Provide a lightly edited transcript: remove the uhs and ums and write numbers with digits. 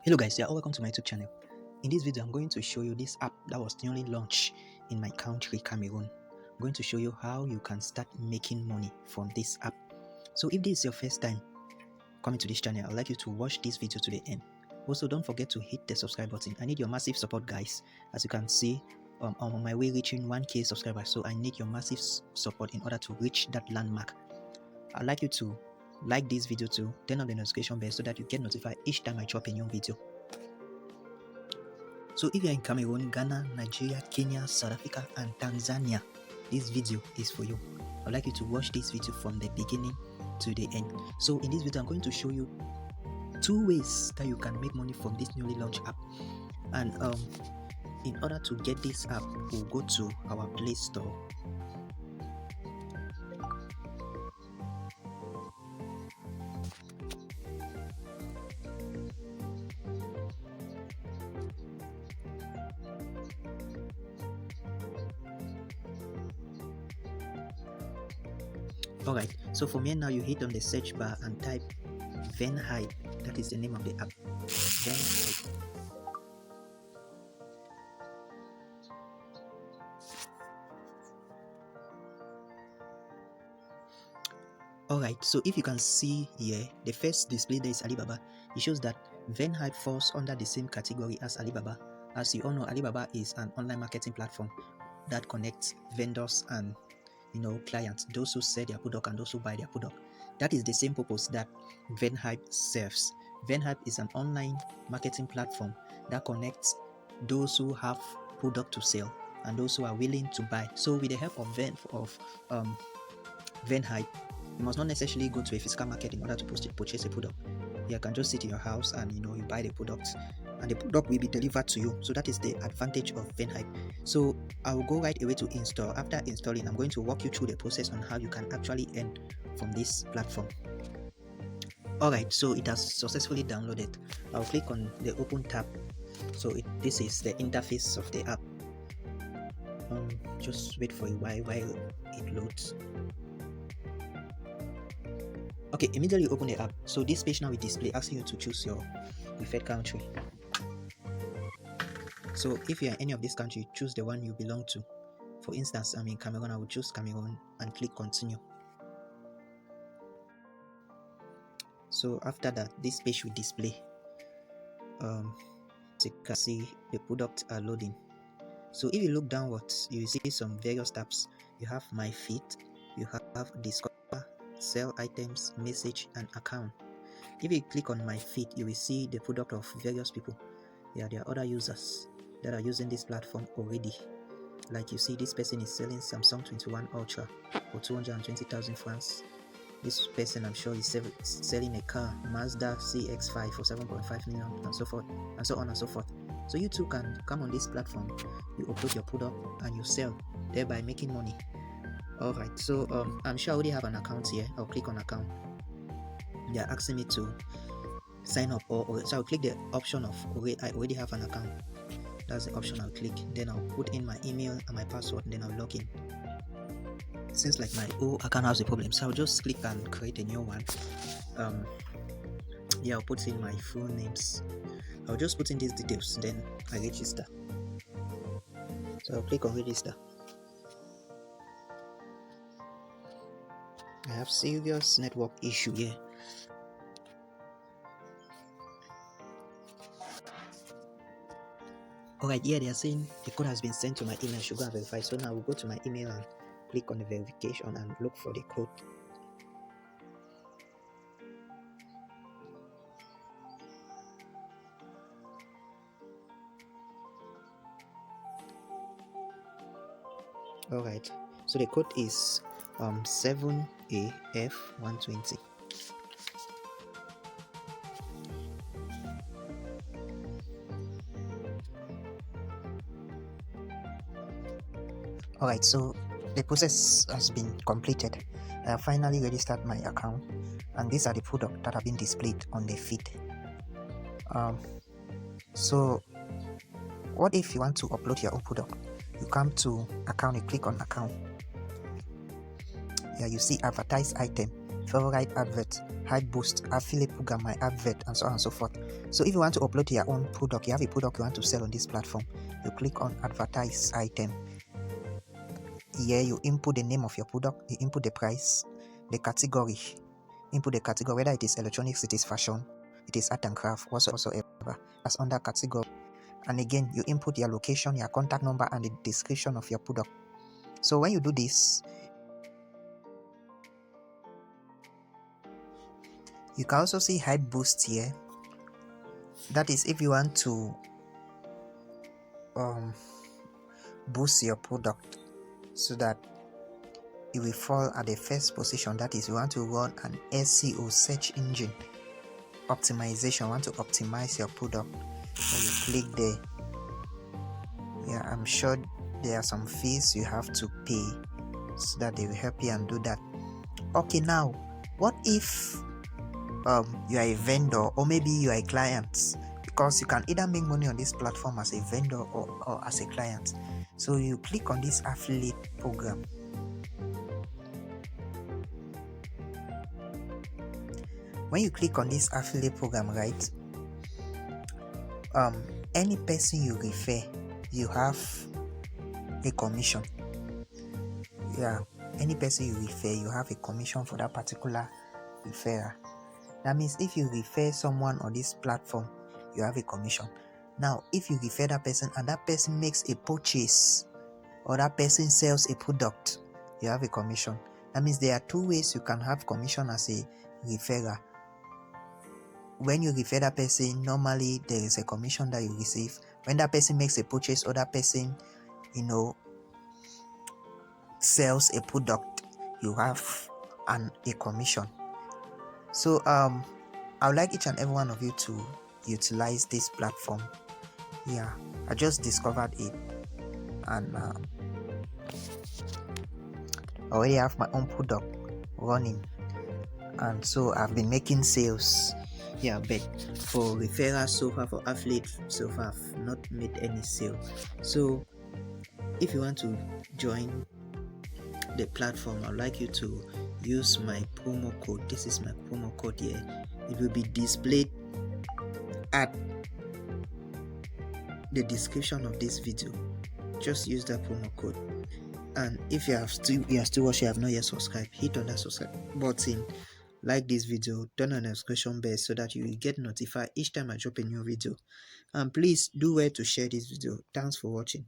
Hello guys, welcome to my YouTube channel. In this video I'm going to show you this app that was newly launched in my country, Cameroon. I'm going to show you how you can start making money from this app. So if this is your first time coming to this channel, I'd like you to watch this video to the end. Also, don't forget to hit the subscribe button. I need your massive support, guys. As you can see, I'm on my way reaching 1k subscribers, so I need your massive support in order to reach that landmark. I'd like you to like this video too, turn on the notification bell so that you get notified each time I drop a new video. So if you're in Cameroon, Ghana, Nigeria, Kenya, South Africa and Tanzania, this video is for you. I'd like you to watch this video from the beginning to the end. So in this video I'm going to show you 2 ways that you can make money from this newly launched app. And in order to get this app, we'll go to our Play Store. Alright, so from here now you hit on the search bar and type VENDHYPE. That is the name of the app. VENDHYPE. Alright, so if you can see here, the first display there is Alibaba. It shows that VENDHYPE falls under the same category as Alibaba. As you all know, Alibaba is an online marketing platform that connects vendors and clients, those who sell their product and those who buy their product. That is the same purpose that VENDHYPE serves. VENDHYPE is an online marketing platform that connects those who have product to sell and those who are willing to buy. So with the help of VENDHYPE, you must not necessarily go to a physical market in order to purchase a product. You can just sit in your house and you buy the product and the product will be delivered to you. So that is the advantage of VENDHYPE. So I will go right away to install. After installing, I'm going to walk you through the process on how you can actually earn from this platform. Alright, so it has successfully downloaded. I'll click on the open tab. So this is the interface of the app. Just wait for a while it loads. Okay, immediately open the app. So this page now will display asking you to choose your preferred country. So if you are in any of these countries, choose the one you belong to. For instance, I'm in Cameroon. I will choose Cameroon and click continue. So after that, this page will display. As you can see, the products are loading. So if you look downwards, you will see some various tabs. You have my feed, you have discover, sell items, message and account. If you click on my feed, you will see the product of various people. There are other users that are using this platform already. Like you see, this person is selling Samsung 21 Ultra for 220,000 francs. This person, I'm sure, is selling a car, Mazda CX-5 for 7.5 million, and so forth, and so on and so forth. So you too can come on this platform, you upload your product and you sell, thereby making money. Alright, so I'm sure I already have an account here. I'll click on account. They are asking me to sign up, so I'll click the option of I already have an account. That's the option I'll click. Then I'll put in my email and my password, then I'll log in. Since like my old account has a problem, so I'll just click and create a new one. I'll put in my full names. I'll just put in these details, then I register. So I'll click on register. I have serious network issue here. Alright, here they are saying the code has been sent to my email. I should go and verify. So now we'll go to my email and click on the verification and look for the code. Alright, so the code is 7AF120. Alright, so the process has been completed. I have finally registered my account, and these are the products that have been displayed on the feed. So what if you want to upload your own product? You come to account, you click on account. Here you see advertise item, favorite advert, hype boost, affiliate program, my advert, and so on and so forth. So if you want to upload your own product, you have a product you want to sell on this platform, you click on advertise item. Here you input the name of your product, you input the price, the category, input the category, whether it is electronics, it is fashion, it is art and craft, whatsoever, as under category. And again, you input your location, your contact number, and the description of your product. So when you do this, you can also see hype boost here. That is if you want to boost your product so that it will fall at the first position. That is, you want to run an SEO, search engine optimization, want to optimize your product. When you click there, yeah, I'm sure there are some fees you have to pay so that they will help you and do that. Okay, now what if you are a vendor, or maybe you are a client, because you can either make money on this platform as a vendor or as a client. So you click on this affiliate program. When you click on this affiliate program, right, any person you refer, you have a commission. Yeah, any person you refer, you have a commission for that particular referrer. That means if you refer someone on this platform, you have a commission. Now, if you refer that person and that person makes a purchase, or that person sells a product, you have a commission. That means there are two ways you can have commission as a referrer. When you refer that person, normally there is a commission that you receive. When that person makes a purchase, or that person, sells a product, you have a commission. So I would like each and every one of you to utilize this platform. Yeah, I just discovered it, and I already have my own product running, and so I've been making sales. Yeah, but for referrals so far, for affiliate so far, I've not made any sale. So if you want to join the platform, I'd like you to use my promo code. This is my promo code here. It will be displayed at the description of this video. Just use that promo code. And if you are still watching, you have not yet subscribed, hit on that subscribe button, like this video, turn on the notification bell so that you will get notified each time I drop a new video. And please do well to share this video. Thanks for watching.